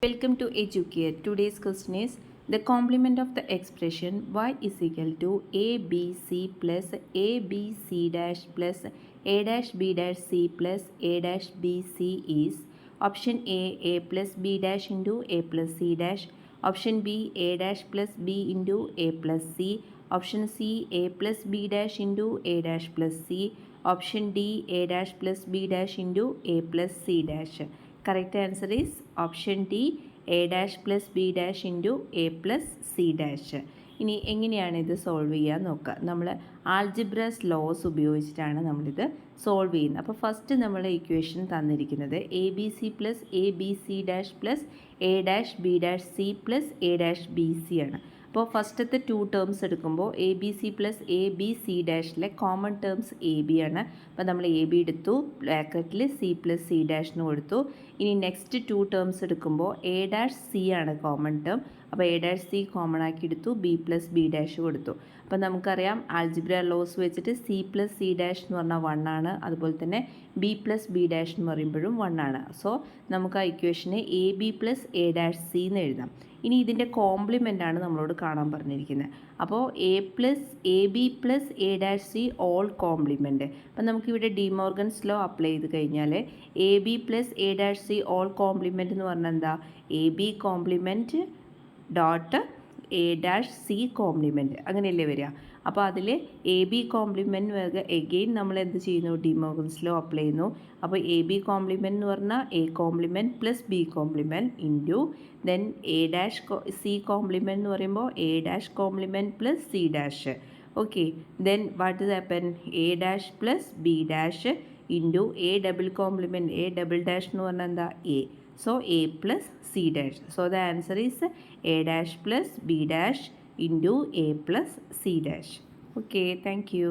Welcome to Educare. Today's question is the complement of the expression y is equal to abc plus abc dash plus a dash b dash c plus a dash bc is option a plus b dash into a plus c dash, option b a dash plus b into a plus c, option c a plus b dash into a dash plus c, option d a dash plus b dash into a plus c dash. Correct answer is option D, a dash plus b dash into a plus c dash. ഇനി എങ്ങനെയാണ് ഇത് solve ചെയ്യാൻ നോക്കുക. നമ്മൾ ആൾജിബ്രാസ് loss ഉപയോഗിച്ചിട്ടാണ് നമ്മളിത് solve ചെയ്യുന്നത്. അപ്പോൾ ഫസ്റ്റ് നമ്മൾ ഇക്വേഷൻ തന്നിരിക്കുന്നത് A B C plus A B C dash plus A dash B dash C plus A dash B C ആണ്. അപ്പോൾ ഫസ്റ്റത്തെ 2 ടേംസ് എടുക്കുമ്പോൾ A B C plus A B C ഡാഷിലെ കോമൺ ടേംസ് എ ബി ആണ്. അപ്പോൾ നമ്മൾ A B എടുത്തു, ബ്രാക്കറ്റിൽ സി പ്ലസ് സി ഡാഷിന് കൊടുത്തു. ഇനി നെക്സ്റ്റ് 2 ടേംസ് എടുക്കുമ്പോൾ എ ഡാഷ് സി ആണ് കോമൺ ടേം. അപ്പോൾ എ ഡാഷ് സി കോമൺ ആക്കി എടുത്തു, ബി പ്ലസ് ബി ഡാഷ് കൊടുത്തു. അപ്പോൾ നമുക്കറിയാം ആൾജിബ്ര ലോസ് വെച്ചിട്ട് സി പ്ലസ് സി ഡാഷ് എന്ന് പറഞ്ഞാൽ 1 ആണ്. അതുപോലെ തന്നെ ബി പ്ലസ് ബി ഡാഷ് എന്ന് പറയുമ്പോഴും 1 ആണ്. സോ നമുക്ക് ആ ഇക്വേഷനെ A B plus A dash C എന്ന് എഴുതാം. ഇനി ഇതിൻ്റെ കോംപ്ലിമെൻ്റ് ആണ് നമ്മളോട് കാണാൻ പറഞ്ഞിരിക്കുന്നത്. അപ്പോൾ A B plus A dash C all compliment. അപ്പം നമുക്കിവിടെ ഡിമോർഗൻസ് ലോ അപ്ലൈ ചെയ്ത് കഴിഞ്ഞാൽ A B plus A dash C all compliment എന്ന് പറഞ്ഞാൽ എന്താ, A B compliment dot A dash C compliment, അങ്ങനെയല്ലേ വരിക. അപ്പോൾ അതിൽ എ ബി കോംപ്ലിമെൻറ്റ് എഗെയിൻ നമ്മൾ എന്ത് ചെയ്യുന്നു, ഡിമോർഗൻസ് ലോ അപ്ലൈ ചെയ്യുന്നു. അപ്പോൾ എ ബി കോംപ്ലിമെൻറ്റ് എന്ന് പറഞ്ഞാൽ A compliment plus B compliment into then A dash C compliment എന്ന് പറയുമ്പോൾ A dash compliment plus C dash. Okay, then what is happen, A dash plus B dash into A double compliment, A double dash എന്ന് പറഞ്ഞാൽ എന്താ, A. So a plus c dash. So the answer is a dash plus b dash into a plus c dash. Okay, thank you.